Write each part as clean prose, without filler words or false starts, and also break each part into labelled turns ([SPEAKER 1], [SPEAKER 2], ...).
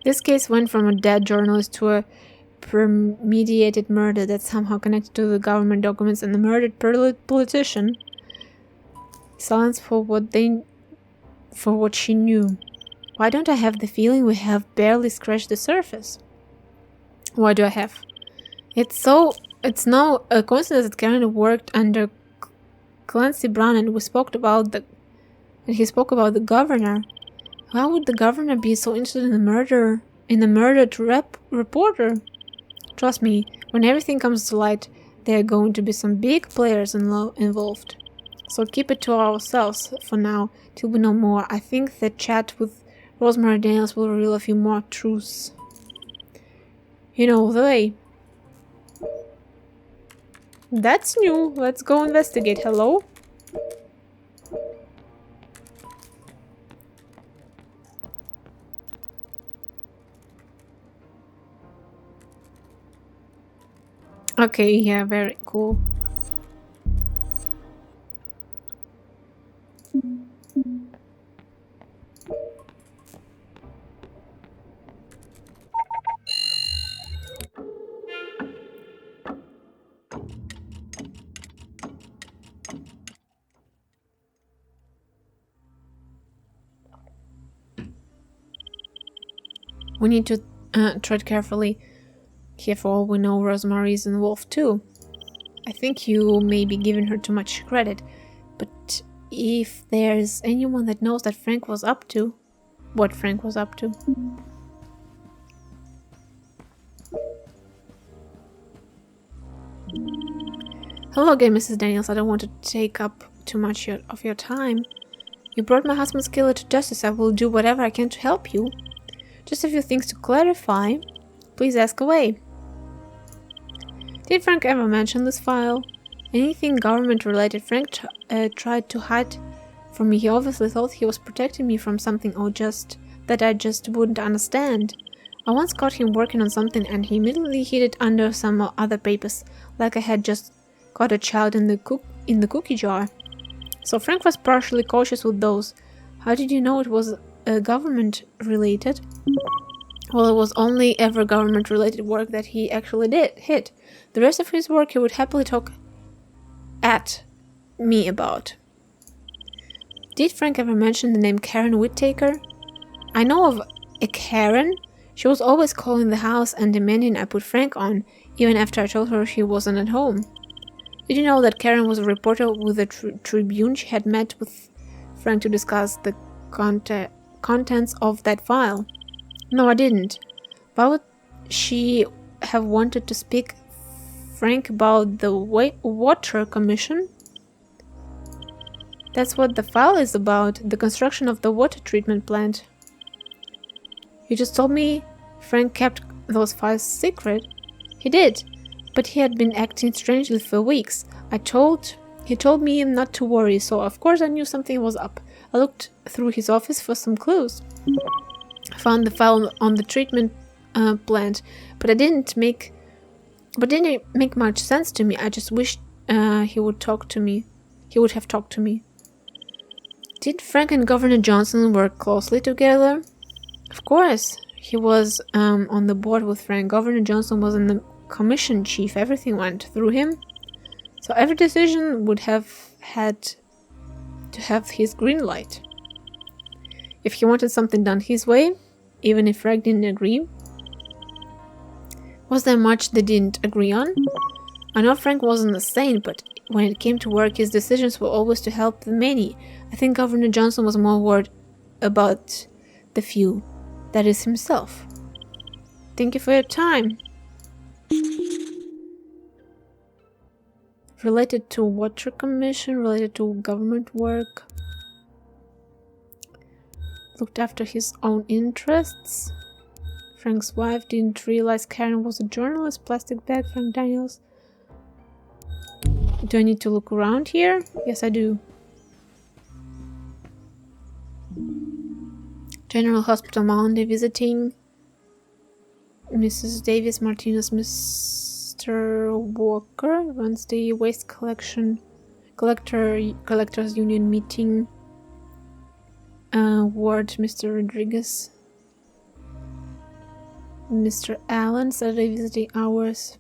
[SPEAKER 1] This case went from a dead journalist to a premeditated murder that's somehow connected to the government documents and the murdered politician. Silence for what she knew. Why don't I have the feeling we have barely scratched the surface? Why do I have? It's no coincidence that Karen worked under Clancy Brown and he spoke about the governor. Why would the governor be so interested in the murdered reporter? Trust me, when everything comes to light, there are going to be some big players involved. So keep it to ourselves for now, till we know more. I think the chat with Rosemary Daniels will reveal a few more truths. You know the way. That's new. Let's go investigate. Hello? Okay, yeah, very cool. We need to tread carefully. Here, for all we know, Rosemary is involved too. I think you may be giving her too much credit, but if there's anyone that knows what Frank was up to. Hello again, Mrs. Daniels. I don't want to take up too much of your time. You brought my husband's killer to justice. I will do whatever I can to help you. Just a few things to clarify. Please ask away. Did Frank ever mention this file? Anything government-related Frank tried to hide from me? He obviously thought he was protecting me from something that I just wouldn't understand. I once caught him working on something and he immediately hid it under some other papers, like I had just caught a child in the cookie jar. So Frank was partially cautious with those. How did you know it was government-related? Well, it was only ever government-related work that he actually hid. The rest of his work he would happily talk at me about. Did Frank ever mention the name Karen Whittaker? I know of a Karen. She was always calling the house and demanding I put Frank on, even after I told her he wasn't at home. Did you know that Karen was a reporter with the Tribune? She had met with Frank to discuss the contents of that file. No, I didn't. Why would she have wanted to speak Frank about the Water Commission? That's what the file is about, the construction of the water treatment plant. You just told me Frank kept those files secret. He did, but he had been acting strangely for weeks. He told me not to worry, so of course I knew something was up. I looked through his office for some clues. I found the file on the treatment plant, but it didn't make much sense to me. I just wished he would have talked to me. Did Frank and Governor Johnson work closely together? Of course. He was on the board with Frank. Governor Johnson was in the commission chief. Everything went through him. So every decision would have had to have his green light. If he wanted something done his way, even if Frank didn't agree. Was there much they didn't agree on? I know Frank wasn't a saint, but when it came to work, his decisions were always to help the many. I think Governor Johnson was more worried about the few, that is himself. Thank you for your time. Related to Water Commission, related to government work. Looked after his own interests. Frank's wife didn't realize Karen was a journalist. Plastic bag, Frank Daniels. Do I need to look around here? Yes, I do. General Hospital Maloney visiting. Mrs. Davis Martinez, Mr. Walker runs the waste collectors union meeting. Ward, Mr. Rodriguez. Mr. Allen, Saturday visiting hours.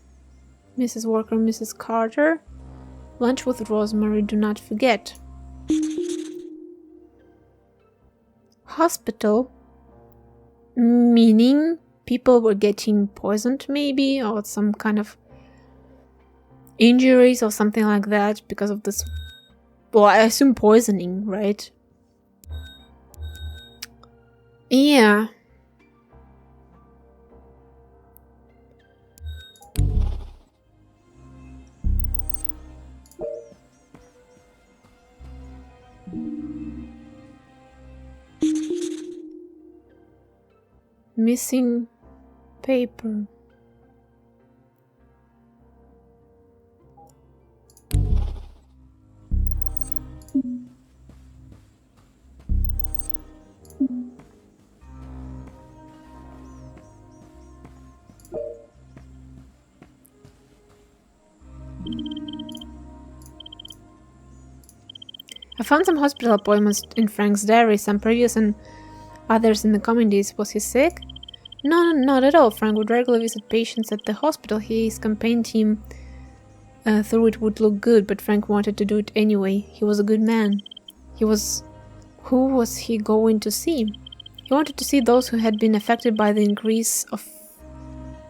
[SPEAKER 1] Mrs. Walker, Mrs. Carter. Lunch with Rosemary, do not forget. Hospital. Meaning people were getting poisoned maybe, or some kind of injuries or something like that because of this. Well, I assume poisoning, right? Yeah. Missing paper. I found some hospital appointments in Frank's diary, some previous and others in the coming days. Was he sick? No, not at all. Frank would regularly visit patients at the hospital. His campaign team thought it would look good, but Frank wanted to do it anyway. He was a good man. Who was he going to see? He wanted to see those who had been affected by the increase of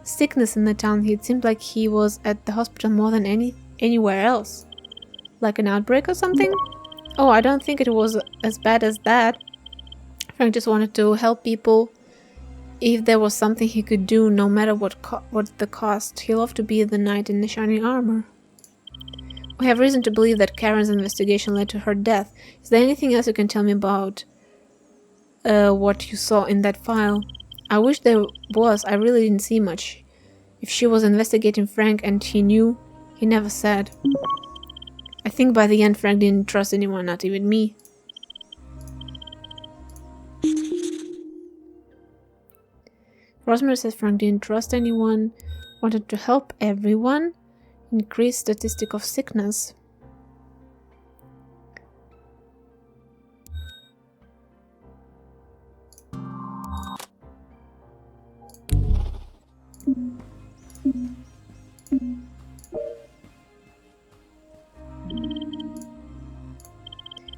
[SPEAKER 1] sickness in the town. It seemed like he was at the hospital more than anywhere else. Like an outbreak or something? Oh, I don't think it was as bad as that. Frank just wanted to help people if there was something he could do, no matter what the cost. He loved to be the knight in the shining armor. We have reason to believe that Karen's investigation led to her death. Is there anything else you can tell me about what you saw in that file? I wish there was. I really didn't see much. If she was investigating Frank and he knew, he never said. I think by the end Frank didn't trust anyone, not even me. Rosemary says Frank didn't trust anyone, wanted to help everyone, increased statistic of sickness.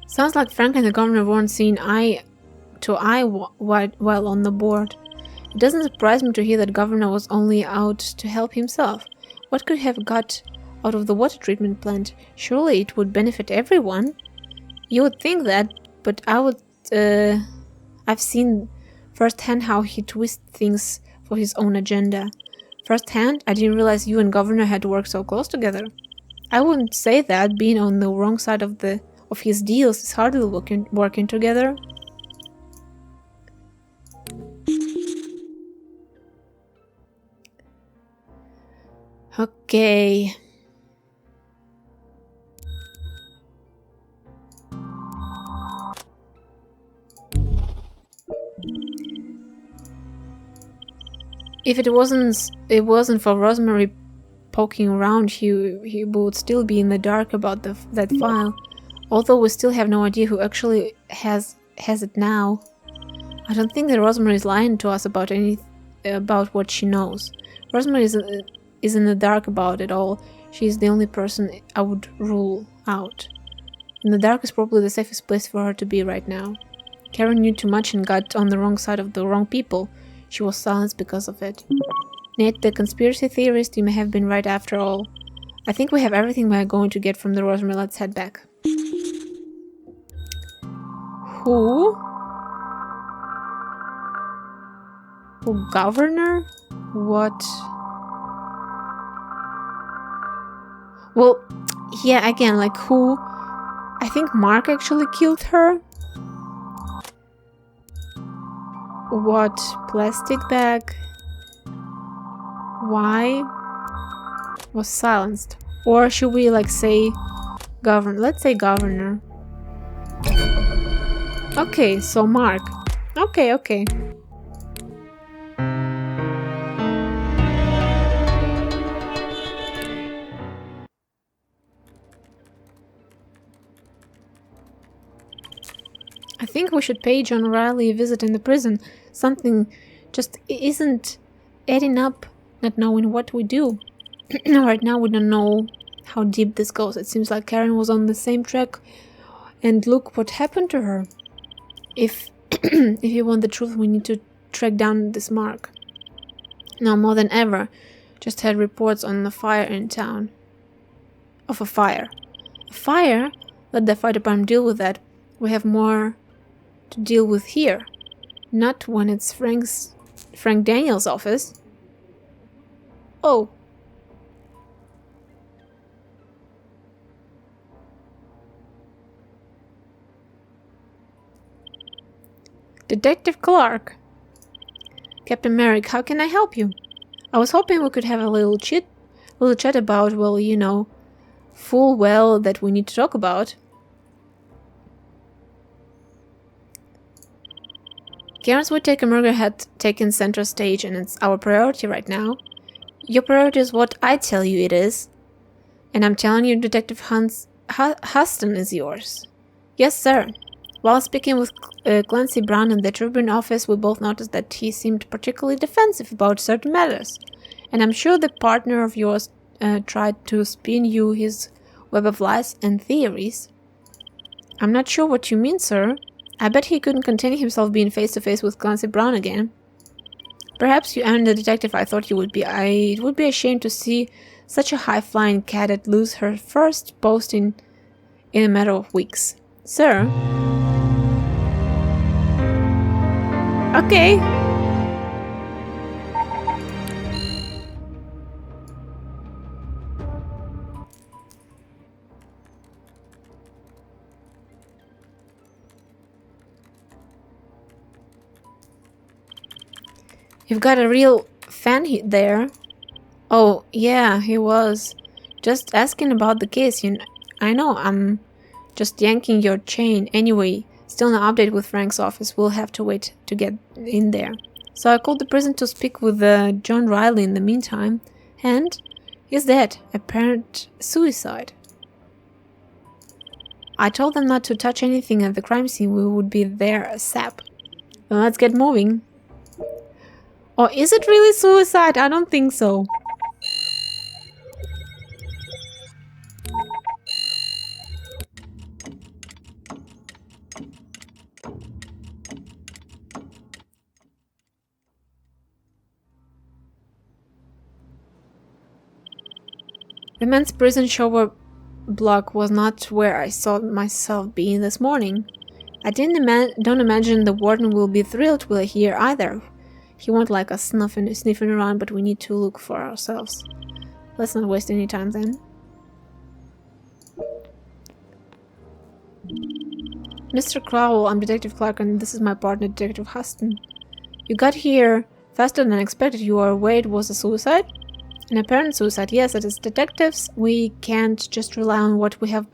[SPEAKER 1] Sounds like Frank and the governor weren't seen eye to eye while on the board. It doesn't surprise me to hear that governor was only out to help himself. What could he have got out of the water treatment plant? Surely it would benefit everyone. You would think that, but I've seen firsthand how he twists things for his own agenda. Firsthand, I didn't realize you and governor had worked so close together. I wouldn't say that. Being on the wrong side of his deals is hardly working together. Okay. If it wasn't for Rosemary poking around, he would still be in the dark about that file. Although we still have no idea who actually has it now. I don't think that Rosemary is lying to us about what she knows. Rosemary is in the dark about it all. She is the only person I would rule out. And the dark is probably the safest place for her to be right now. Karen knew too much and got on the wrong side of the wrong people. She was silenced because of it. Nate, the conspiracy theorist, you may have been right after all. I think we have everything we are going to get from the Rosemary. Let's head back. Who? Governor? What? Well, yeah, again, like who? I think Mark actually killed her. What? Plastic bag? Why? Was silenced. Or should we like say governor? Let's say governor. Okay, so Mark. Okay. I think we should pay John Riley a visit in the prison. Something just isn't adding up, not knowing what we do. Right now we don't know how deep this goes. It seems like Karen was on the same track, and look what happened to her. If if you want the truth, we need to track down this mark. Now more than ever, just had reports on a fire in town. Of a fire. A fire? Let the fire department deal with that. We have more to deal with here. Not when it's Frank Daniels' office. Oh. Detective Clarke. Captain Merrick, how can I help you? I was hoping we could have a little chat about, well, you know, full well that we need to talk about. Karen's Whittaker murder had taken center stage, and it's our priority right now. Your priority is what I tell you it is. And I'm telling you, Detective Huston is yours. Yes, sir. While speaking with Clancy Brown in the Tribune office, we both noticed that he seemed particularly defensive about certain matters. And I'm sure the partner of yours tried to spin you his web of lies and theories. I'm not sure what you mean, sir. I bet he couldn't contain himself being face-to-face with Clancy Brown again. Perhaps you aren't the detective I thought you would be. It would be a shame to see such a high-flying cadet lose her first posting in a matter of weeks. Sir? Okay. You've got a real fan there. Oh, yeah, he was. Just asking about the case, I know, I'm just yanking your chain. Anyway, still no update with Frank's office. We'll have to wait to get in there. So I called the prison to speak with John Riley in the meantime. And he's dead. Apparent suicide. I told them not to touch anything at the crime scene. We would be there ASAP. Then let's get moving. Or is it really suicide? I don't think so. The men's prison shower block was not where I saw myself being this morning. I don't imagine the warden will be thrilled we're here either. He won't like us sniffing around, but we need to look for ourselves. Let's not waste any time then. Mr. Crowell, I'm Detective Clarke, and this is my partner, Detective Huston. You got here faster than expected. You are aware it was a suicide? An apparent suicide, yes. As detectives, we can't just rely on what we have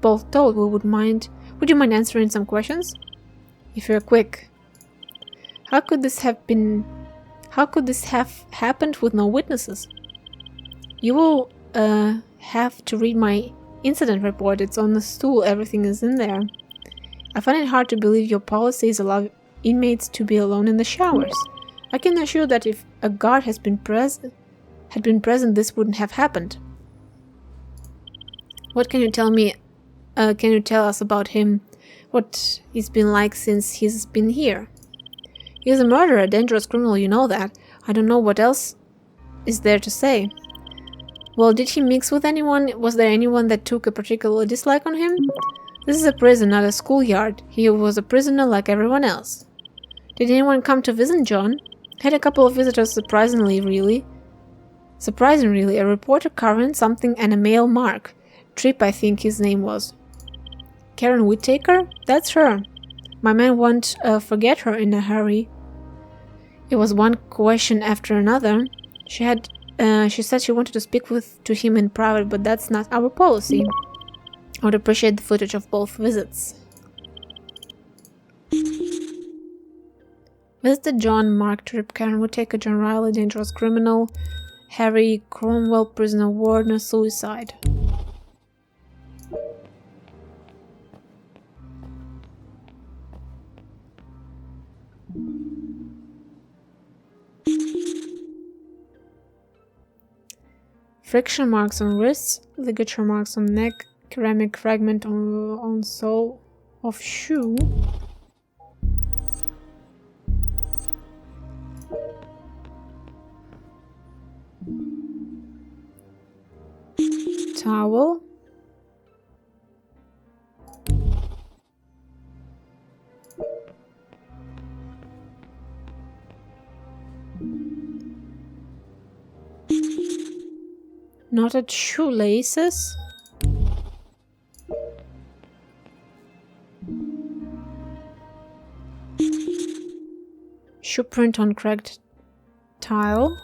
[SPEAKER 1] both told. Would you mind answering some questions? If you're quick. How could this have happened with no witnesses? You will have to read my incident report. It's on the stool. Everything is in there. I find it hard to believe your policies allow inmates to be alone in the showers. I can assure that if a guard had been present, this wouldn't have happened. What can you tell me? Can you tell us about him? What he's been like since he's been here? He's a murderer, a dangerous criminal, you know that. I don't know what else is there to say. Well, did he mix with anyone? Was there anyone that took a particular dislike on him? This is a prison, not a schoolyard. He was a prisoner like everyone else. Did anyone come to visit John? Had a couple of visitors, surprisingly, really. A reporter covering something and a male Mark. Tripp, I think his name was. Karen Whittaker? That's her. My man won't forget her in a hurry. It was one question after another. She said she wanted to speak to him in private, but that's not our policy. I would appreciate the footage of both visits. Visited John, Mark, Tripp, Karen Whittaker, John Riley, dangerous criminal, Harry Cromwell, prisoner warden, suicide. Friction marks on wrists, ligature marks on neck, ceramic fragment on sole of shoe. Towel. Knotted shoelaces. Shoe print on cracked tile.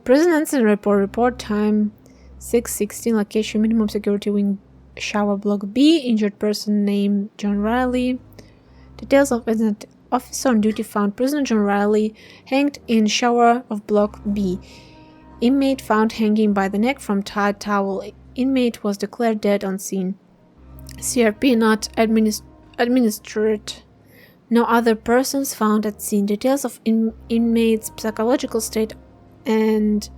[SPEAKER 1] Prison incident report time 6:16, location minimum security wing shower block B, injured person name John Riley. Details of incident: officer on duty found prisoner John Riley hanged in shower of block B. Inmate found hanging by the neck from tied towel. Inmate was declared dead on scene. CRP not administered. No other persons found at scene. Details of inmate's psychological state and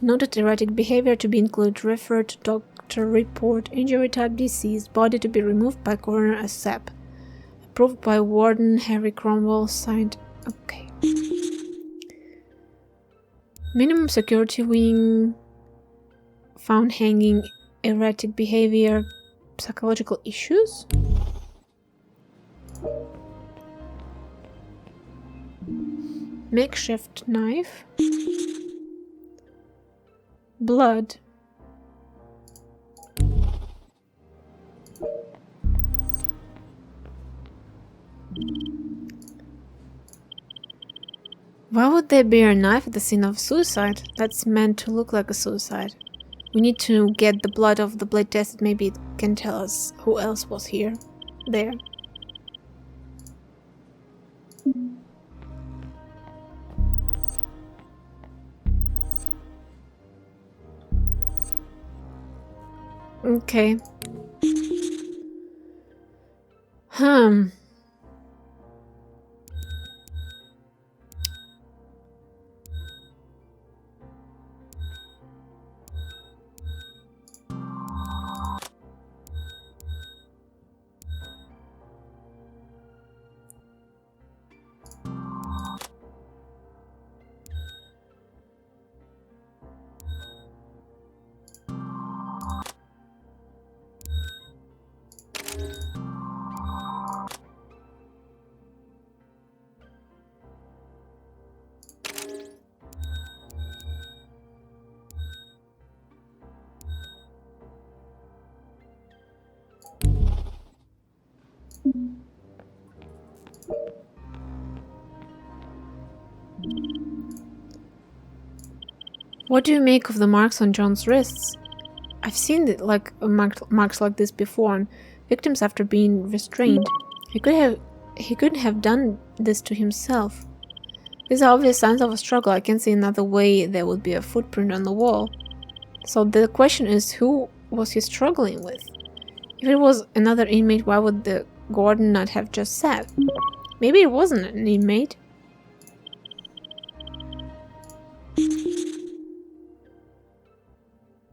[SPEAKER 1] noted erratic behavior to be included. Referred to doctor report. Injury type deceased. Body to be removed by coroner as SAP. Approved by Warden Harry Cromwell. Signed. Okay. Minimum security wing found hanging, erratic behavior, psychological issues. Makeshift knife. Blood. Why would there be a knife at the scene of suicide? That's meant to look like a suicide. We need to get the blood of the blade tested. Maybe it can tell us who else was there. Okay. What do you make of the marks on John's wrists? I've seen it like marks like this before on victims after being restrained. He couldn't have done this to himself. These are obvious signs of a struggle. I can't see another way there would be a footprint on the wall. So the question is, who was he struggling with? If it was another inmate, why would the warden not have just said? Maybe it wasn't an inmate.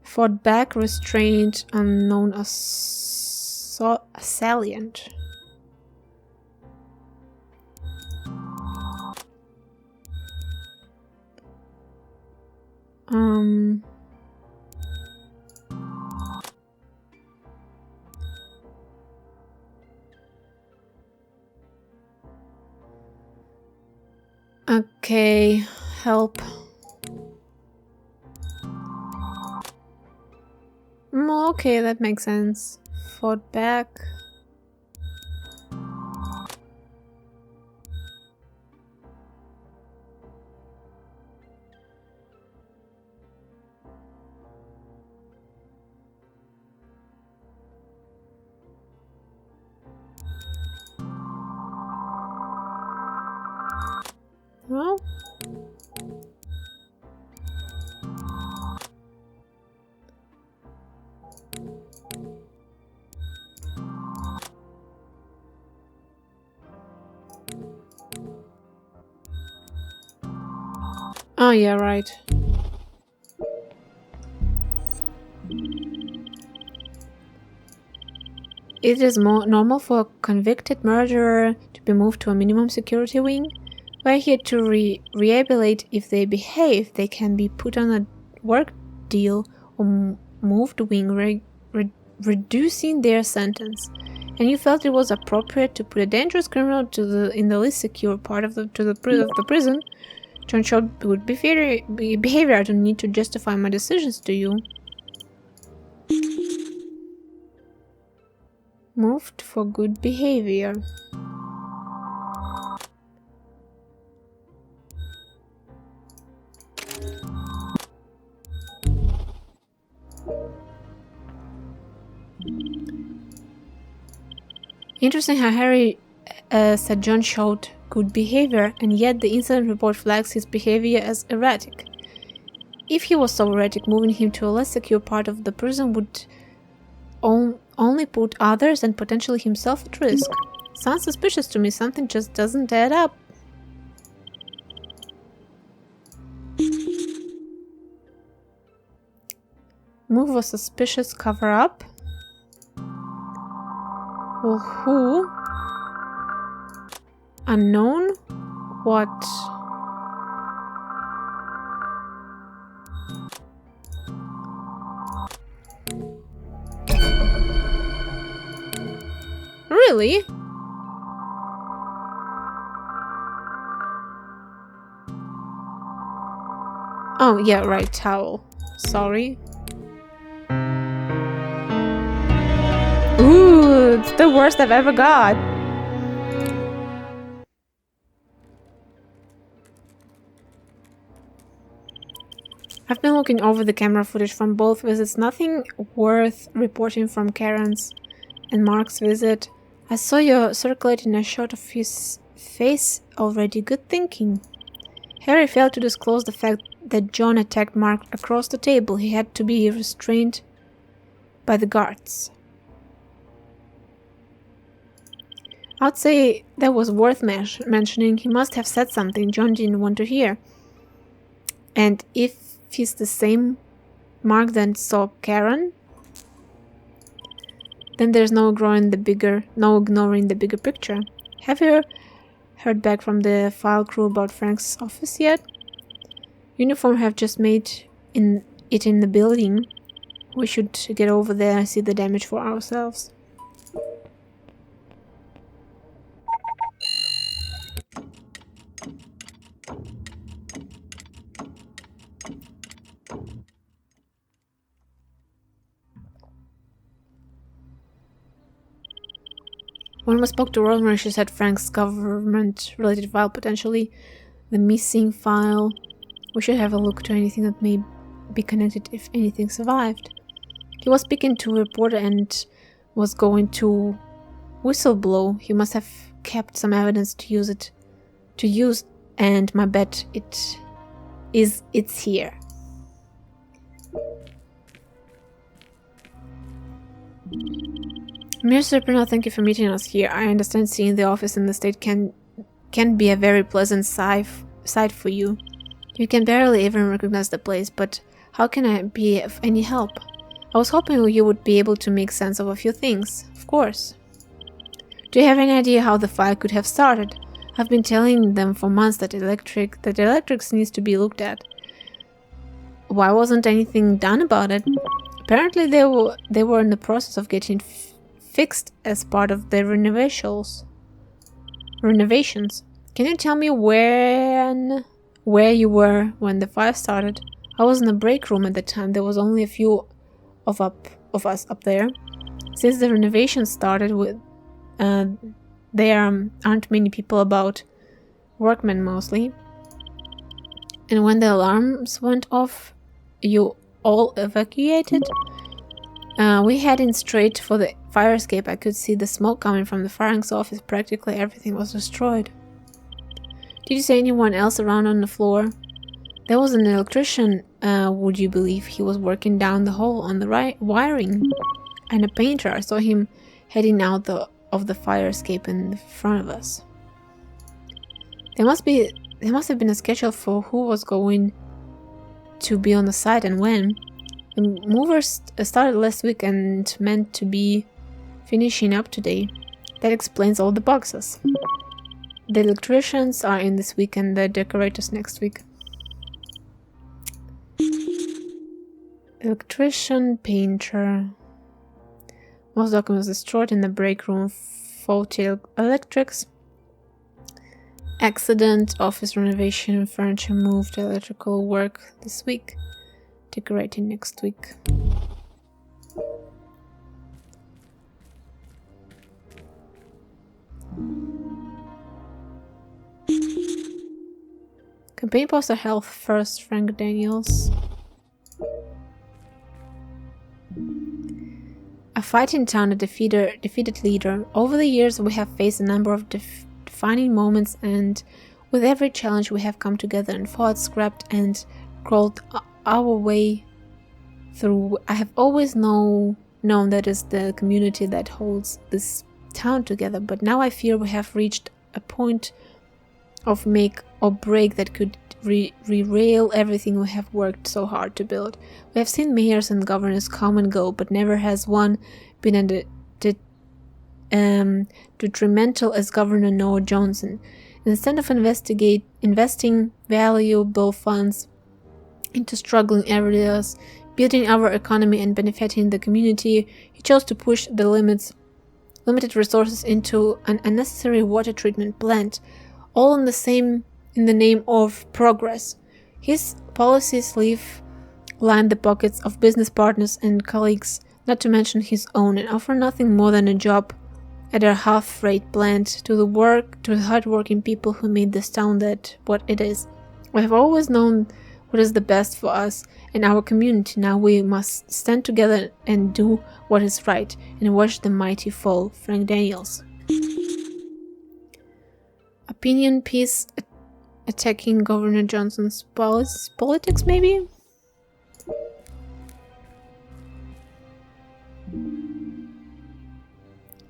[SPEAKER 1] Fought back, restrained, unknown assailant. Okay, help. Okay, that makes sense. Fought back. Well, Oh, yeah, right. It is more normal for a convicted murderer to be moved to a minimum security wing. We're here to rehabilitate. If they behave, they can be put on a work deal or moved to wing, reducing their sentence. And you felt it was appropriate to put a dangerous criminal in the least secure part of the prison to ensure good behavior. I don't need to justify my decisions to you. Moved for good behavior. Interesting how Harry said John showed good behavior, and yet the incident report flags his behavior as erratic. If he was so erratic, moving him to a less secure part of the prison would only put others and potentially himself at risk. Sounds suspicious to me. Something just doesn't add up. Move a suspicious cover-up. Well, who? Unknown? What? Really? Oh, yeah, right, towel. Sorry. Ooh, it's the worst I've ever got. I've been looking over the camera footage from both visits. Nothing worth reporting from Karen's and Mark's visit. I saw you circulating a shot of his face already. Good thinking. Harry failed to disclose the fact that John attacked Mark across the table. He had to be restrained by the guards. I'd say that was worth mentioning. He must have said something John didn't want to hear. And if he's the same Mark that saw Karen, then there's no ignoring the bigger picture. Have you heard back from the file crew about Frank's office yet? Uniform have just made it in the building. We should get over there and see the damage for ourselves. When we spoke to Rosemary, she said Frank's government-related file, potentially the missing file. We should have a look to anything that may be connected if anything survived. He was speaking to a reporter and was going to whistleblow. He must have kept some evidence to use, and my bet it's here. Mr. Purnell, thank you for meeting us here. I understand seeing the office in the state can be a very pleasant sight for you. You can barely even recognize the place, but how can I be of any help? I was hoping you would be able to make sense of a few things, of course. Do you have any idea how the fire could have started? I've been telling them for months that electrics needs to be looked at. Why wasn't anything done about it? Apparently they were in the process of getting fixed as part of the renovations. Can you tell me where you were when the fire started? I was in the break room at the time. There was only a few of us up there. Since the renovation started, there aren't many people about, workmen mostly. And when the alarms went off, you all evacuated? We headed straight for the fire escape. I could see the smoke coming from the Frank's office. Practically everything was destroyed. Did you see anyone else around on the floor? There was an electrician, would you believe? He was working down the hall on the wiring. And a painter. I saw him heading out of the fire escape in front of us. There must be there must have been a schedule for who was going to be on the site and when. The movers started last week and meant to be finishing up today. That explains all the boxes. The electricians are in this week and the decorators next week. Electrician, painter. Most documents destroyed in the break room. Faulty electrics. Accident, office renovation, furniture moved, electrical work this week. Decorating next week. Campaign poster health first, Frank Daniels. A fight in town, a defeated leader. Over the years we have faced a number of defining moments, and with every challenge we have come together and fought, scrapped and crawled our way through. I have always known that it's the community that holds this town together, but now I fear we have reached a point of make or break that could derail everything we have worked so hard to build. We have seen mayors and governors come and go, but never has one been detrimental as Governor Noah Johnson. Instead of investing valuable funds into struggling areas, building our economy and benefiting the community, he chose to push the limited resources into an unnecessary water treatment plant, all in the name of progress. His policies line the pockets of business partners and colleagues, not to mention his own, and offer nothing more than a job at a half-rate plant to the hard-working people who made this town what it is. We have always known what is the best for us and our community. Now we must stand together and do what is right and watch the mighty fall. Frank Daniels. Opinion piece attacking Governor Johnson's politics, maybe?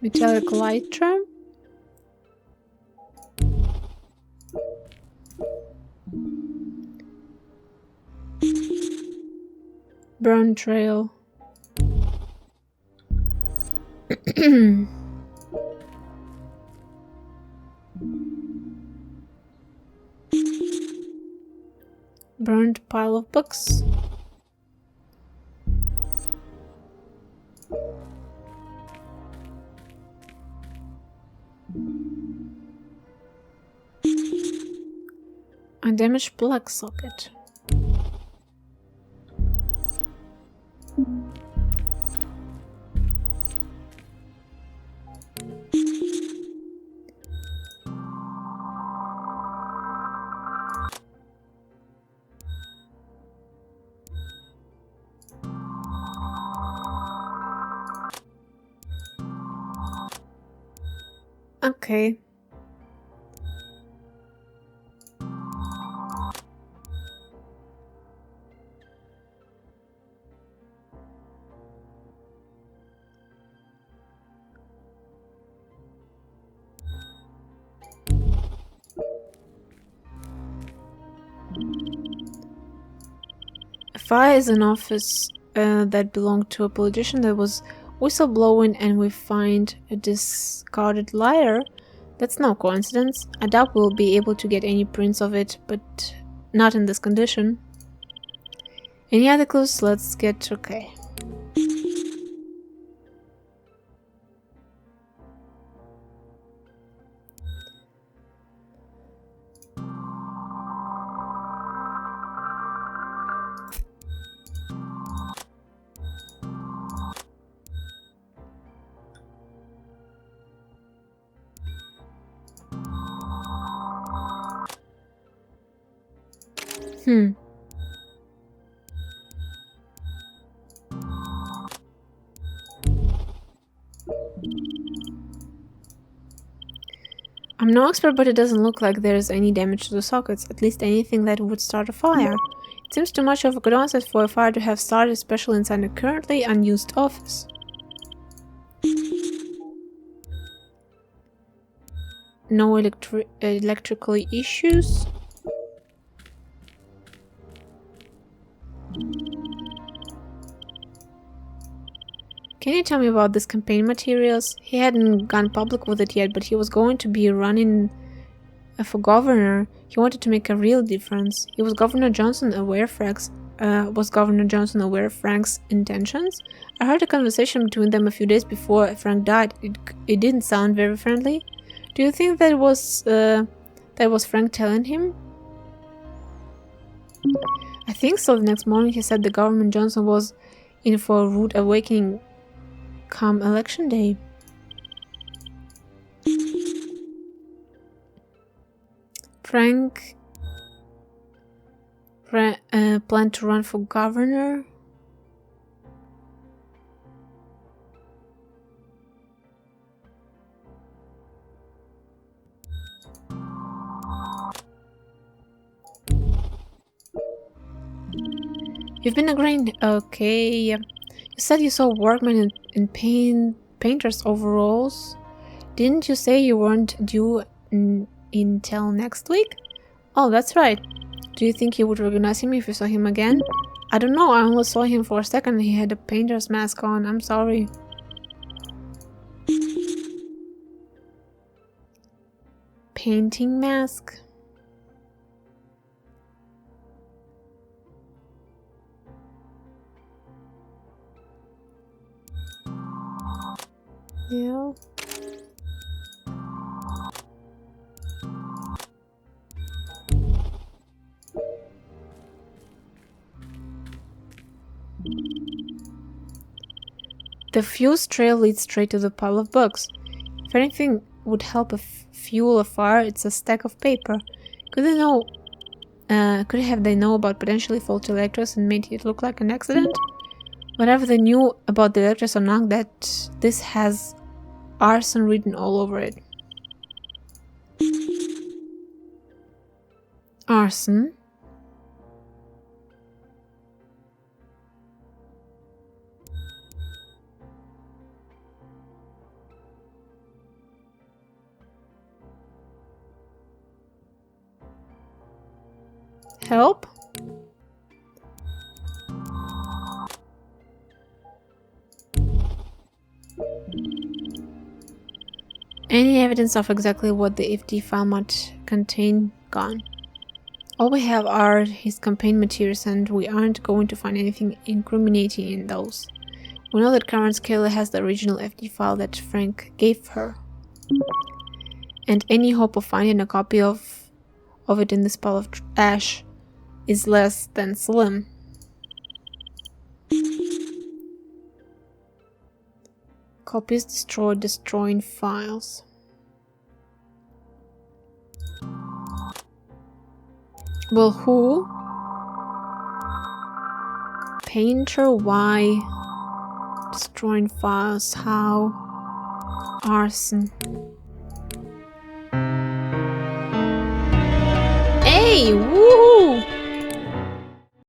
[SPEAKER 1] Metallic lighter. Burn trail. Burned pile of books. A damaged plug socket. Okay. A fire is an office that belonged to a politician that was whistleblowing, and we find a discarded lighter. That's no coincidence. I doubt we'll be able to get any prints of it, but not in this condition. Any other clues? Let's get okay. I'm no expert, but it doesn't look like there's any damage to the sockets, at least anything that would start a fire. It seems too much of a coincidence for a fire to have started, especially inside a currently unused office. No electrical issues. Can you tell me about these campaign materials? He hadn't gone public with it yet, but he was going to be running for governor. He wanted to make a real difference. Was Governor Johnson aware of Frank's intentions? I heard a conversation between them a few days before Frank died. It didn't sound very friendly. Do you think that was Frank telling him? I think so. The next morning he said the government Johnson was in for a rude awakening come election day. Frank planned to run for governor. You've been agreeing. Okay, yeah. You said you saw workmen in painters' overalls. Didn't you say you weren't due until next week? Oh, that's right. Do you think you would recognize him if you saw him again? I don't know. I only saw him for a second. He had a painter's mask on. I'm sorry. Painting mask? Yeah. The fuse trail leads straight to the pile of books. If anything would help fuel a fire, it's a stack of paper. Could they know about potentially faulty electrics and made it look like an accident? Whatever they knew about the electrics or not, that this has arson written all over it. Arson? Help? Any evidence of exactly what the FD file might contain gone. All we have are his campaign materials, and we aren't going to find anything incriminating in those. We know that Karen's killer has the original FD file that Frank gave her. And any hope of finding a copy of it in this pile of ash is less than slim. Copies destroyed, destroying files. Well, who? Painter, why? Destroying files, how? Arson. Hey, woohoo!